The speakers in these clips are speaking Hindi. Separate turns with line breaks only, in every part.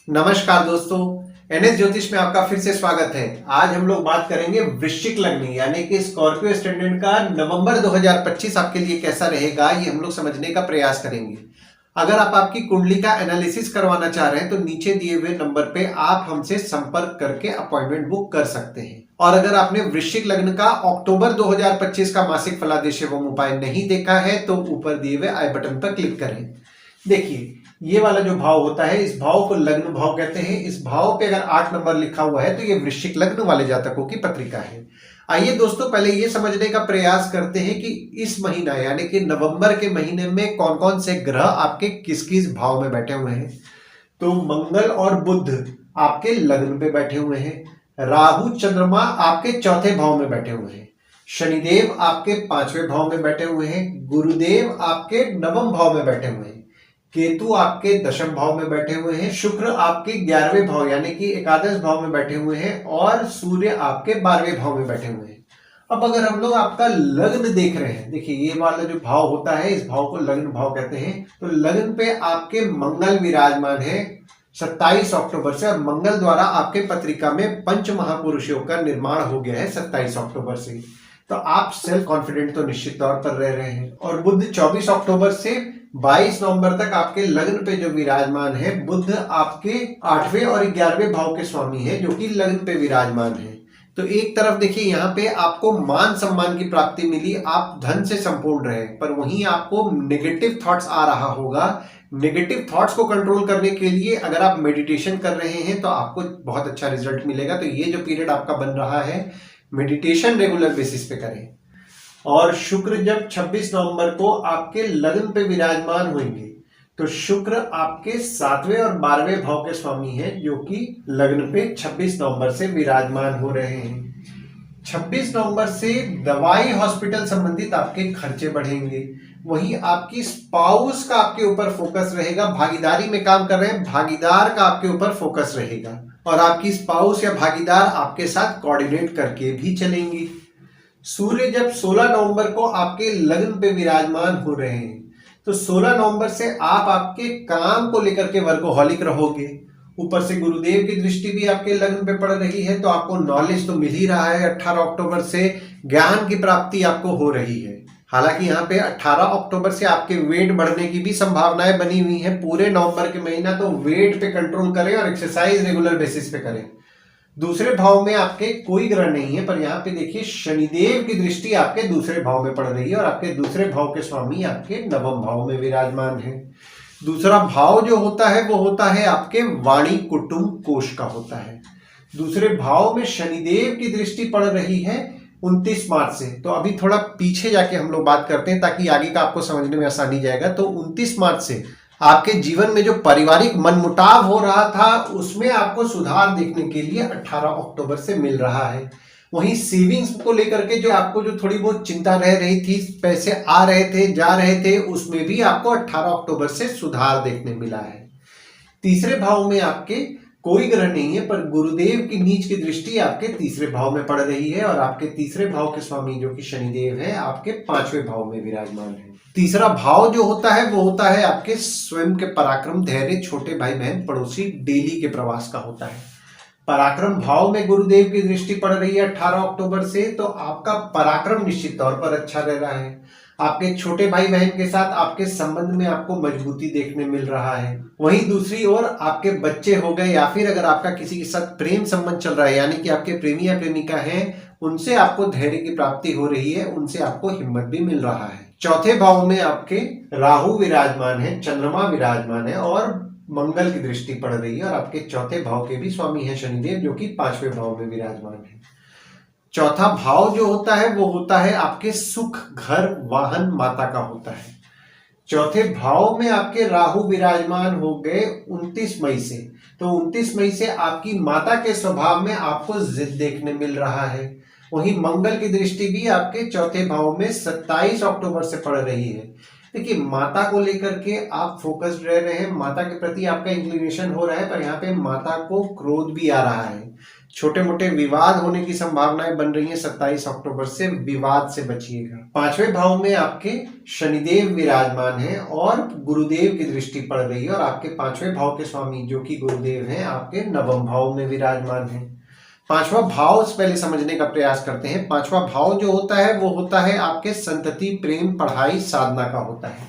नमस्कार दोस्तों, एनएस ज्योतिष में आपका फिर से स्वागत है। आज हम लोग बात करेंगे वृश्चिक लग्न यानी कि स्कॉर्पियो स्टैंडर्ड का नवंबर 2025 आपके लिए कैसा रहेगा, ये हम लोग समझने का प्रयास करेंगे। अगर आप आपकी कुंडली का एनालिसिस करवाना चाह रहे हैं तो नीचे दिए हुए नंबर पे आप हमसे संपर्क करके अपॉइंटमेंट बुक कर सकते हैं। और अगर आपने वृश्चिक लग्न का अक्टूबर 2025 का मासिक फलादेश एवं उपाय नहीं देखा है तो ऊपर दिए हुए आई बटन पर क्लिक करें। देखिए, ये वाला जो भाव होता है इस भाव को लग्न भाव कहते हैं। इस भाव पे अगर 8 नंबर लिखा हुआ है तो ये वृश्चिक लग्न वाले जातकों की पत्रिका है। आइए दोस्तों, पहले ये समझने का प्रयास करते हैं कि इस महीना यानी कि नवंबर के महीने में कौन कौन से ग्रह आपके किस किस भाव में बैठे हुए हैं। तो मंगल और बुध आपके लग्न पे बैठे हुए हैं। राहु चंद्रमा आपके चौथे भाव में बैठे हुए हैं। शनिदेव आपके 5वें भाव में बैठे हुए हैं। गुरुदेव आपके 9वें भाव में बैठे हुए हैं। केतु आपके 10वें भाव में बैठे हुए हैं। शुक्र आपके 11वें भाव यानी कि एकादश भाव में बैठे हुए हैं और सूर्य आपके 12वें भाव में बैठे हुए हैं। अब अगर हम लोग आपका लग्न देख रहे हैं, देखिए ये वाला जो भाव होता है इस भाव को लग्न भाव कहते हैं। तो लग्न पे आपके मंगल विराजमान है 27 अक्टूबर से, और मंगल द्वारा आपके पत्रिका में पंच महापुरुषों का निर्माण हो गया है 27 अक्टूबर से। तो आप सेल्फ कॉन्फिडेंट तो निश्चित तौर पर रह रहे हैं। और बुध 24 अक्टूबर से 22 नवंबर तक आपके लग्न पे जो विराजमान है, बुध आपके 8वें और 11वें भाव के स्वामी है जो कि लग्न पे विराजमान है। तो एक तरफ देखिए यहाँ पे आपको मान सम्मान की प्राप्ति मिली, आप धन से संपूर्ण रहे, पर वहीं आपको नेगेटिव थॉट्स आ रहा होगा। नेगेटिव थॉट्स को कंट्रोल करने के लिए अगर आप मेडिटेशन कर रहे हैं तो आपको बहुत अच्छा रिजल्ट मिलेगा। तो ये जो पीरियड आपका बन रहा है, मेडिटेशन रेगुलर बेसिस पे करें। और शुक्र जब 26 नवंबर को आपके लग्न पे विराजमान होंगे तो शुक्र आपके 7वें और 12वें भाव के स्वामी हैं जो कि लग्न पे 26 नवंबर से विराजमान हो रहे हैं। 26 नवंबर से दवाई हॉस्पिटल संबंधित आपके खर्चे बढ़ेंगे। वहीं आपकी स्पाउस का आपके ऊपर फोकस रहेगा। भागीदारी में काम कर रहे हैं, भागीदार का आपके ऊपर फोकस रहेगा और आपकी स्पाउस या भागीदार आपके साथ कोऑर्डिनेट करके भी चलेंगी। सूर्य जब 16 नवंबर को आपके लग्न पे विराजमान हो रहे हैं तो 16 नवंबर से आप आपके काम को लेकर के वर्कोहॉलिक रहोगे। ऊपर से गुरुदेव की दृष्टि भी आपके लग्न पे पड़ रही है तो आपको नॉलेज तो मिल ही रहा है। 18 अक्टूबर से ज्ञान की प्राप्ति आपको हो रही है। हालांकि यहाँ पे 18 अक्टूबर से आपके वेट बढ़ने की भी संभावनाएं बनी हुई है। पूरे नवंबर के महीना तो वेट पे कंट्रोल करें और एक्सरसाइज रेगुलर बेसिस पे करें। दूसरे भाव में आपके कोई ग्रह नहीं है, पर यहाँ पे देखिए शनिदेव की दृष्टि आपके दूसरे भाव में पड़ रही है और आपके दूसरे भाव के स्वामी आपके 9वें भाव में विराजमान है। दूसरा भाव जो होता है वो होता है आपके वाणी कुटुंब कोष का होता है। दूसरे भाव में शनिदेव की दृष्टि पड़ रही है 29 मार्च से। तो अभी थोड़ा पीछे जाके हम लोग बात करते हैं ताकि आगे का आपको समझने में आसानी जाएगा। तो 29 मार्च से आपके जीवन में जो पारिवारिक मनमुटाव हो रहा था उसमें आपको सुधार देखने के लिए 18 अक्टूबर से मिल रहा है। वहीं सेविंग्स को लेकर के जो आपको जो थोड़ी बहुत चिंता रह रही थी, पैसे आ रहे थे जा रहे थे, उसमें भी आपको 18 अक्टूबर से सुधार देखने मिला है। तीसरे भाव में आपके कोई ग्रह नहीं है, पर गुरुदेव की नीच की दृष्टि आपके तीसरे भाव में पड़ रही है और आपके तीसरे भाव के स्वामी जो कि शनिदेव है आपके 5वें भाव में विराजमान है। तीसरा भाव जो होता है वो होता है आपके स्वयं के पराक्रम, धैर्य, छोटे भाई बहन, पड़ोसी, डेली के प्रवास का होता है। पराक्रम भाव में गुरुदेव की दृष्टि पड़ रही है 18 अक्टूबर से, तो आपका पराक्रम निश्चित तौर पर अच्छा रह रहा है। आपके छोटे भाई बहन के साथ आपके संबंध में आपको मजबूती देखने मिल रहा है। वहीं दूसरी ओर आपके बच्चे हो गए या फिर अगर आपका किसी के साथ प्रेम संबंध चल रहा है यानी कि आपके प्रेमी या प्रेमिका हैं, उनसे आपको धैर्य की प्राप्ति हो रही है, उनसे आपको हिम्मत भी मिल रहा है। चौथे भाव में आपके राहु विराजमान है, चंद्रमा विराजमान है और मंगल की दृष्टि पड़ रही है और आपके चौथे भाव के भी स्वामी है शनिदेव जो कि 5वें भाव में विराजमान है। चौथा भाव जो होता है वो होता है आपके सुख, घर, वाहन, माता का होता है। चौथे भाव में आपके राहु विराजमान हो गए 29 मई से। तो 29 मई से आपकी माता के स्वभाव में आपको जिद देखने मिल रहा है। वहीं मंगल की दृष्टि भी आपके चौथे भाव में 27 अक्टूबर से पड़ रही है। देखिए, माता को लेकर के आप फोकस्ड रह रहे हैं, माता के प्रति आपका इंक्लिनेशन हो रहा है, पर यहाँ पे माता को क्रोध भी आ रहा है। छोटे मोटे विवाद होने की संभावनाएं बन रही हैं। 27 अक्टूबर से विवाद से बचिएगा। 5वें भाव में आपके शनिदेव विराजमान है और गुरुदेव की दृष्टि पड़ रही है, और आपके 5वें भाव के स्वामी जो कि गुरुदेव हैं आपके 9वें भाव में विराजमान है। 5वां भाव से पहले समझने का प्रयास करते हैं। 5वां भाव जो होता है वो होता है आपके संतति, प्रेम, पढ़ाई, साधना का होता है।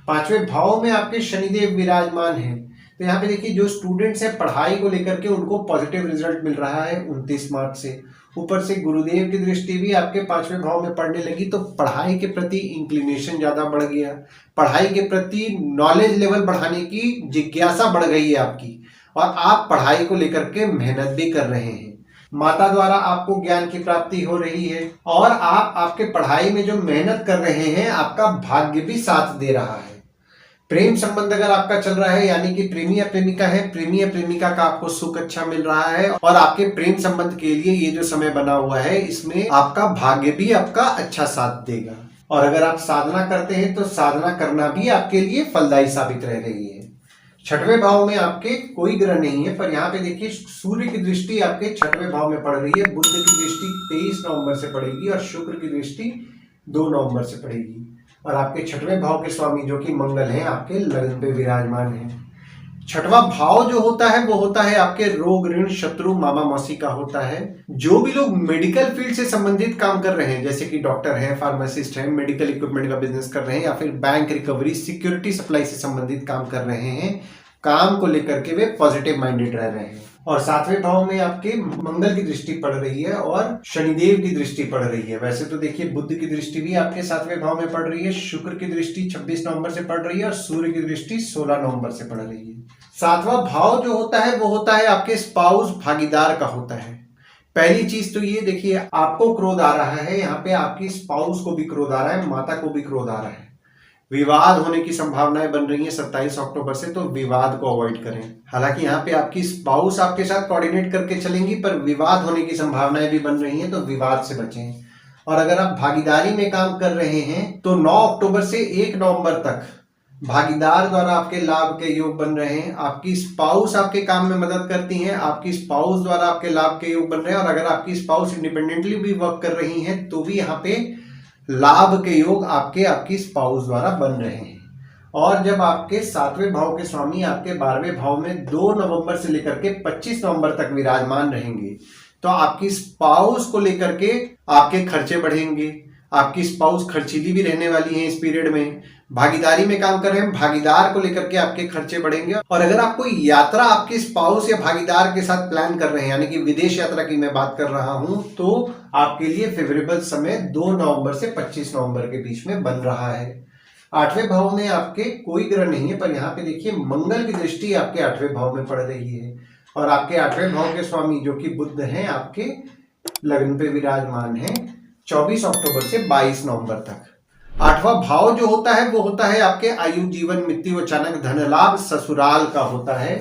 5वें भाव में आपके शनिदेव विराजमान है, तो यहाँ पे देखिए जो स्टूडेंट्स हैं पढ़ाई को लेकर के उनको पॉजिटिव रिजल्ट मिल रहा है 29 मार्च से। ऊपर से गुरुदेव की दृष्टि भी आपके 5वें भाव में पड़ने लगी, तो पढ़ाई के प्रति इंक्लिनेशन ज्यादा बढ़ गया, पढ़ाई के प्रति नॉलेज लेवल बढ़ाने की जिज्ञासा बढ़ गई है आपकी, और आप पढ़ाई को लेकर के मेहनत भी कर रहे हैं। माता द्वारा आपको ज्ञान की प्राप्ति हो रही है, और आप आपके पढ़ाई में जो मेहनत कर रहे हैं आपका भाग्य भी साथ दे रहा है। प्रेम संबंध अगर आपका चल रहा है, यानी कि प्रेमी या प्रेमिका है, प्रेमी या प्रेमिका का आपको सुख अच्छा मिल रहा है, और आपके प्रेम संबंध के लिए ये जो समय बना हुआ है इसमें आपका भाग्य भी आपका अच्छा साथ देगा। और अगर आप साधना करते हैं तो साधना करना भी आपके लिए फलदायी साबित रह रही है। 6वें भाव में आपके कोई ग्रह नहीं है, पर यहाँ पे देखिए सूर्य की दृष्टि आपके 6वें भाव में पड़ रही है। बुध की दृष्टि 23 नवंबर से पड़ेगी और शुक्र की दृष्टि 2 नवंबर से पड़ेगी, और आपके 6वें भाव के स्वामी जो कि मंगल हैं आपके लग्न पे विराजमान हैं। 6वां भाव जो होता है वो होता है आपके रोग, ऋण, शत्रु, मामा मौसी का होता है। जो भी लोग मेडिकल फील्ड से संबंधित काम कर रहे हैं, जैसे कि डॉक्टर हैं, फार्मासिस्ट हैं, मेडिकल इक्विपमेंट का बिजनेस कर रहे हैं, या फिर बैंक रिकवरी, सिक्योरिटी सप्लाई से संबंधित काम कर रहे हैं, काम को लेकर के वे पॉजिटिव माइंडेड रह रहे हैं। और 7वें भाव में आपके मंगल की दृष्टि पड़ रही है और शनिदेव की दृष्टि पड़ रही है। वैसे तो देखिए बुध की दृष्टि भी आपके 7वें भाव में पड़ रही है, शुक्र की दृष्टि 26 नवंबर से पड़ रही है, और सूर्य की दृष्टि 16 नवंबर से पड़ रही है। 7वां भाव जो होता है वो होता है आपके स्पाउस, भागीदार का होता है। पहली चीज तो ये देखिए, आपको क्रोध आ रहा है, यहाँ पे आपकी स्पाउस को भी क्रोध आ रहा है, माता को भी क्रोध आ रहा है। विवाद होने की संभावनाएं बन रही हैं 27 अक्टूबर से, तो विवाद को अवॉइड करें। हालांकि यहाँ पे आपकी स्पाउस आपके साथ कोऑर्डिनेट करके चलेंगी, पर विवाद होने की संभावनाएं भी बन रही हैं, तो विवाद से बचें। और अगर आप भागीदारी में काम कर रहे हैं तो 9 अक्टूबर से 1 नवंबर तक भागीदार द्वारा आपके लाभ के योग बन रहे हैं। आपकी स्पाउस आपके काम में मदद करती हैं, आपकी स्पाउस द्वारा आपके लाभ के योग बन रहे हैं। और अगर आपकी स्पाउस इंडिपेंडेंटली भी वर्क कर रही हैं तो भी यहाँ पे लाभ के योग आपकी स्पाउस द्वारा बन रहे हैं। और जब आपके 7वें भाव के स्वामी आपके 12वें भाव में 2 नवंबर से लेकर के 25 नवंबर तक विराजमान रहेंगे, तो आपकी स्पाउस को लेकर के आपके खर्चे बढ़ेंगे। आपकी स्पाउस खर्चीली भी रहने वाली है इस पीरियड में। भागीदारी में काम कर रहे हैं, भागीदार को लेकर के आपके खर्चे बढ़ेंगे। और अगर आप कोई यात्रा आपकी स्पाउस या भागीदार के साथ प्लान कर रहे हैं, यानी कि विदेश यात्रा की मैं बात कर रहा हूं, तो आपके लिए फेवरेबल समय 2 नवंबर से 25 नवंबर के बीच में बन रहा है। 8वें भाव में आपके कोई ग्रह नहीं है, पर यहाँ पे देखिए मंगल की दृष्टि आपके 8वें भाव में पड़ रही है, और आपके 8वें भाव के स्वामी जो कि बुध हैं आपके लग्न पे विराजमान है 24 अक्टूबर से 22 नवंबर तक। 8वां भाव जो होता है वो होता है आपके आयु, जीवन, मृत्यु, अचानक धन लाभ, ससुराल का होता है।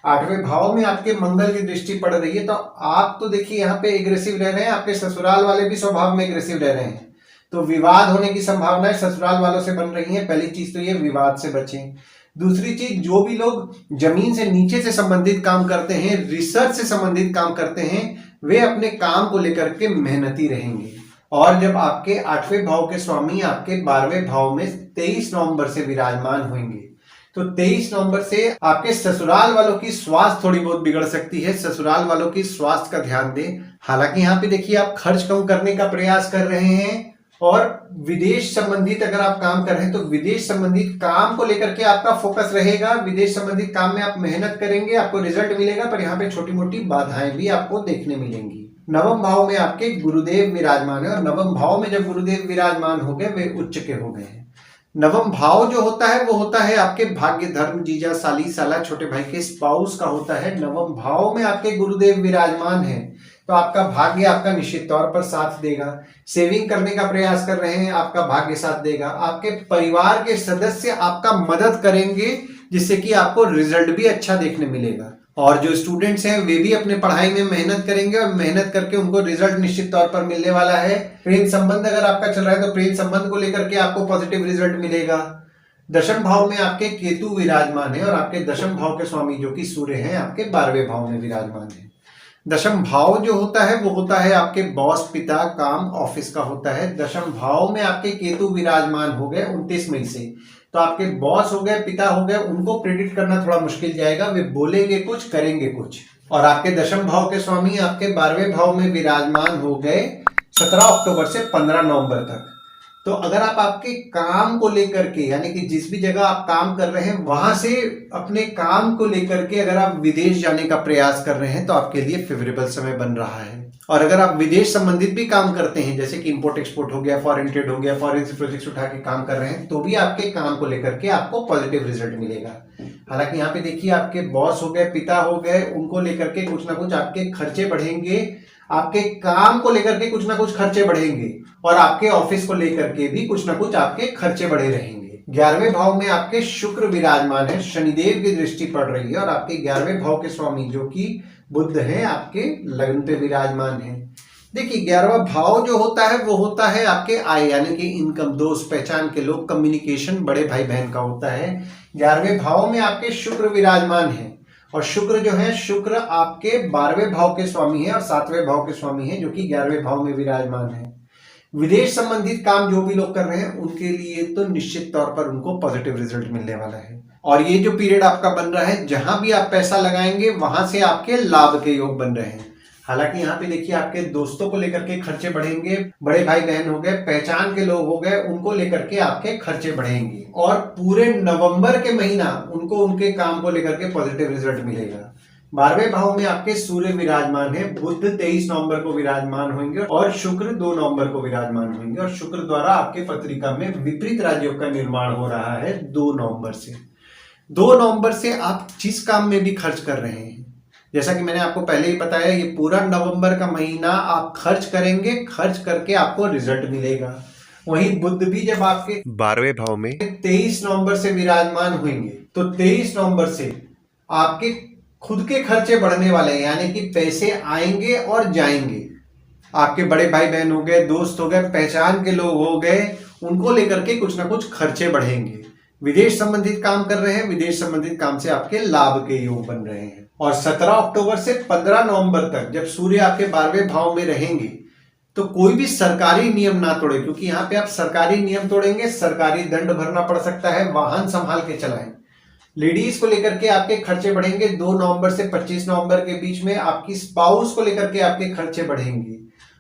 8वें भाव में आपके मंगल की दृष्टि पड़ रही है, तो आप तो देखिए यहाँ पे एग्रेसिव रह रहे हैं, आपके ससुराल वाले भी स्वभाव में एग्रेसिव रह रहे हैं, तो विवाद होने की संभावनाएं ससुराल वालों से बन रही है। पहली चीज तो ये, विवाद से बचें। दूसरी चीज, जो भी लोग जमीन से नीचे से संबंधित काम करते हैं, रिसर्च से संबंधित काम करते हैं, वे अपने काम को लेकर के मेहनती रहेंगे। और जब आपके 8वें भाव के स्वामी आपके 12वें भाव में 23 नवंबर से विराजमान होंगे, तो 23 नवंबर से आपके ससुराल वालों की स्वास्थ्य थोड़ी बहुत बिगड़ सकती है। ससुराल वालों की स्वास्थ्य का ध्यान दें। हालांकि यहाँ पे देखिए आप खर्च कम करने का प्रयास कर रहे हैं, और विदेश संबंधित अगर आप काम कर रहे हैं तो विदेश संबंधित काम को लेकर के आपका फोकस रहेगा। विदेश संबंधित काम में आप मेहनत करेंगे, आपको रिजल्ट मिलेगा, पर यहाँ पे छोटी मोटी बाधाएं भी आपको देखने मिलेंगी। 9वें भाव में आपके गुरुदेव विराजमान है, और 9वें भाव में जब गुरुदेव विराजमान हो गए वे उच्च के हो गए हैं। 9वां भाव जो होता है वो होता है आपके भाग्य, धर्म, जीजा, साली, साला, छोटे भाई के स्पाउस का होता है। 9वें भाव में आपके गुरुदेव विराजमान है, तो आपका भाग्य आपका निश्चित तौर पर साथ देगा। सेविंग करने का प्रयास कर रहे हैं, आपका भाग्य साथ देगा। आपके परिवार के सदस्य आपका मदद करेंगे, जिससे कि आपको रिजल्ट भी अच्छा देखने मिलेगा। और जो स्टूडेंट्स हैं वे भी अपने पढ़ाई में मेहनत करेंगे, और मेहनत करके उनको रिजल्ट निश्चित तौर पर मिलने वाला है। प्रेम संबंध अगर आपका चल रहा है तो प्रेम संबंध को लेकर के आपको पॉजिटिव रिजल्ट मिलेगा। दशम भाव में आपके केतु विराजमान है और आपके दशम भाव के स्वामी जो कि सूर्य हैं आपके 12वें भाव में विराजमान है। दशम भाव जो होता है वो होता है आपके बॉस, पिता, काम, ऑफिस का होता है। दशम भाव में आपके केतु विराजमान हो गए 29 मई से, तो आपके बॉस हो गए, पिता हो गए, उनको प्रेडिक्ट करना थोड़ा मुश्किल जाएगा, वे बोलेंगे कुछ करेंगे कुछ। और आपके दशम भाव के स्वामी आपके 12वें भाव में विराजमान हो गए 17 अक्टूबर से 15 नवंबर तक। तो अगर आप आपके काम को लेकर के, यानी कि जिस भी जगह आप काम कर रहे हैं वहां से अपने काम को लेकर के अगर आप विदेश जाने का प्रयास कर रहे हैं तो आपके लिए फेवरेबल समय बन रहा है। और अगर आप विदेश संबंधित भी काम करते हैं, जैसे कि इंपोर्ट एक्सपोर्ट हो गया, फॉरेन ट्रेड हो गया, फॉरेन से प्रोजेक्ट्स उठा के काम कर रहे हैं, तो भी आपके काम को लेकर के आपको पॉजिटिव रिजल्ट मिलेगा। हालांकि यहाँ पे देखिए आपके बॉस हो गए, पिता हो गए, उनको लेकर के कुछ ना कुछ आपके खर्चे बढ़ेंगे, आपके काम को लेकर के कुछ ना कुछ खर्चे बढ़ेंगे और आपके ऑफिस को लेकर के भी कुछ ना कुछ आपके खर्चे बढ़े रहेंगे। 11वें भाव में आपके शुक्र विराजमान है, शनिदेव की दृष्टि पड़ रही है और आपके 11वें भाव के स्वामी जो कि बुध है आपके लग्न पे विराजमान है। देखिए 11वां भाव जो होता है वो होता है आपके आय, यानी कि इनकम, दोस्त, पहचान के लोग, कम्युनिकेशन, बड़े भाई बहन का होता है। 11वें भाव में आपके शुक्र विराजमान है और शुक्र जो है, शुक्र आपके 12वें भाव के स्वामी है और 7वें भाव के स्वामी है जो कि 11वें भाव में विराजमान है। विदेश संबंधित काम जो भी लोग कर रहे हैं उनके लिए तो निश्चित तौर पर उनको पॉजिटिव रिजल्ट मिलने वाला है। और ये जो पीरियड आपका बन रहा है, जहां भी आप पैसा लगाएंगे वहां से आपके लाभ के योग बन रहे हैं। हालांकि यहाँ पे देखिए आपके दोस्तों को लेकर के खर्चे बढ़ेंगे, बड़े भाई बहन हो गए, पहचान के लोग हो गए, उनको लेकर के आपके खर्चे बढ़ेंगे और पूरे नवंबर के महीना उनको उनके काम को लेकर के पॉजिटिव रिजल्ट मिलेगा। 12वें भाव में आपके सूर्य विराजमान है, बुध 23 नवंबर को विराजमान होंगे और शुक्र 2 नवंबर को विराजमान होंगे और शुक्र द्वारा आपके पत्रिका में विपरीत राजयोग का निर्माण हो रहा है 2 नवंबर से। 2 नवंबर से आप जिस काम में भी खर्च कर रहे हैं, जैसा कि मैंने आपको पहले ही बताया, ये पूरा नवंबर का महीना आप खर्च करेंगे, खर्च करके आपको रिजल्ट मिलेगा। वहीं बुध भी जब आपके 12वें भाव में 23 नवंबर से विराजमान होंगे तो 23 नवंबर से आपके खुद के खर्चे बढ़ने वाले हैं, यानी कि पैसे आएंगे और जाएंगे। आपके बड़े भाई बहन हो गए, दोस्त हो गए, पहचान के लोग हो गए, उनको लेकर के कुछ ना कुछ खर्चे बढ़ेंगे। विदेश संबंधित काम कर रहे हैं, विदेश संबंधित काम से आपके लाभ के योग बन रहे हैं। और 17 अक्टूबर से 15 नवंबर तक जब सूर्य आपके 12वें भाव में रहेंगे तो कोई भी सरकारी नियम ना तोड़े, क्योंकि यहाँ पे आप सरकारी नियम तोड़ेंगे, सरकारी दंड भरना पड़ सकता है। वाहन संभाल के चलाएं। लेडीज को लेकर के आपके खर्चे बढ़ेंगे। 2 नवंबर से 25 नवंबर के बीच में आपकी स्पाउस को लेकर के आपके खर्चे बढ़ेंगे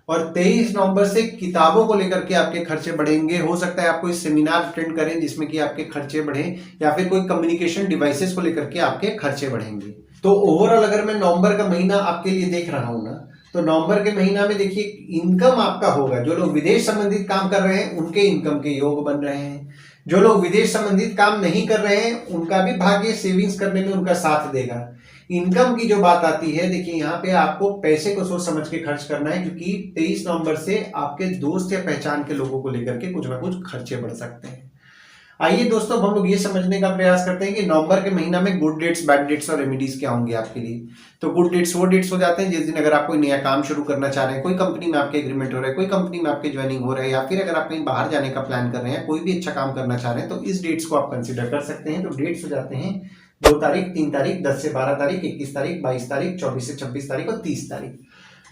और 23 नवंबर से किताबों को लेकर के आपके खर्चे बढ़ेंगे। हो सकता है आप कोई सेमिनार अटेंड करें जिसमें कि आपके खर्चे बढ़े, या फिर कोई कम्युनिकेशन डिवाइसेस को लेकर के आपके खर्चे बढ़ेंगे। तो ओवरऑल अगर मैं नवंबर का महीना आपके लिए देख रहा हूं ना, तो नवंबर के महीना में देखिए इनकम आपका होगा। जो लोग विदेश संबंधित काम कर रहे हैं उनके इनकम के योग बन रहे हैं। जो लोग विदेश संबंधित काम नहीं कर रहे हैं उनका भी भाग्य सेविंग्स करने में उनका साथ देगा। इनकम की जो बात आती है, देखिए यहाँ पे आपको पैसे को सोच समझ के खर्च करना है, क्योंकि 23 नवंबर से आपके दोस्त या पहचान के लोगों को लेकर के कुछ ना कुछ खर्चे बढ़ सकते हैं। आइए दोस्तों, हम लोग ये समझने का प्रयास करते हैं कि नवंबर के महीना में गुड डेट्स, बैड डेट्स और रेमेडीज क्या होंगे आपके लिए। तो गुड डेट्स वो डेट्स हो जाते हैं जिस दिन अगर आप कोई नया काम शुरू करना चाह रहे हैं, कोई कंपनी में आपके एग्रीमेंट हो रहा है, कोई कंपनी में आपके ज्वाइनिंग हो रहा है, या फिर अगर आप कहीं बाहर जाने का प्लान कर रहे हैं, कोई भी अच्छा काम करना चाह रहे हैं, तो इस डेट्स को आप कंसिडर कर सकते हैं। तो डेट्स हो जाते हैं 2 तारीख, 3 तारीख, 10 से 12 तारीख, 21 तारीख, 22 तारीख, 24 से 26 तारीख और 30 तारीख।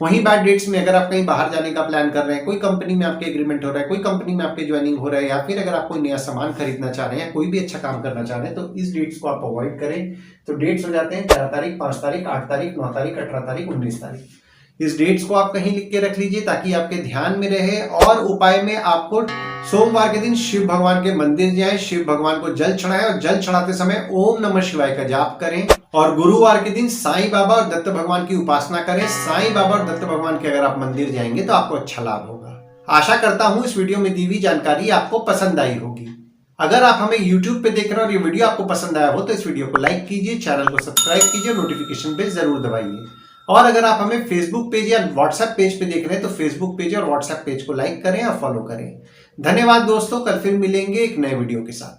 वहीं बैड डेट्स में अगर आप कहीं बाहर जाने का प्लान कर रहे हैं, कोई कंपनी में आपके एग्रीमेंट हो रहा है, कोई कंपनी में आपके ज्वाइनिंग हो रहा है, या फिर अगर आप कोई नया सामान खरीदना चाह रहे हैं, कोई भी अच्छा काम करना चाह रहे हैं, तो इस डेट्स को आप अवॉइड करें। तो डेट्स हो जाते हैं 4 तारीख, 5 तारीख, 8 तारीख, 9 तारीख, 18 तारीख, 19 तारीख। इस डेट्स को आप कहीं लिख के रख लीजिए ताकि आपके ध्यान में रहे। और उपाय में आपको सोमवार के दिन शिव भगवान के मंदिर जाएं, शिव भगवान को जल चढ़ाएं और जल चढ़ाते समय ओम नमः शिवाय का जाप करें। और गुरुवार के दिन साईं बाबा और दत्त भगवान की उपासना करें। साईं बाबा और दत्त भगवान के अगर आप मंदिर जाएंगे तो आपको अच्छा लाभ होगा। आशा करता हूं इस वीडियो में दी हुई जानकारी आपको पसंद आई होगी। अगर आप हमें YouTube पे देख रहे हैं और ये वीडियो आपको पसंद आया हो तो इस वीडियो को लाइक कीजिए, चैनल को सब्सक्राइब कीजिए, नोटिफिकेशन बेल जरूर दबाइए। और अगर आप हमें फेसबुक पेज या व्हाट्सएप पेज पे देख रहे हैं तो फेसबुक पेज और व्हाट्सएप पेज को लाइक करें और फॉलो करें। धन्यवाद दोस्तों, कल फिर मिलेंगे एक नए वीडियो के साथ।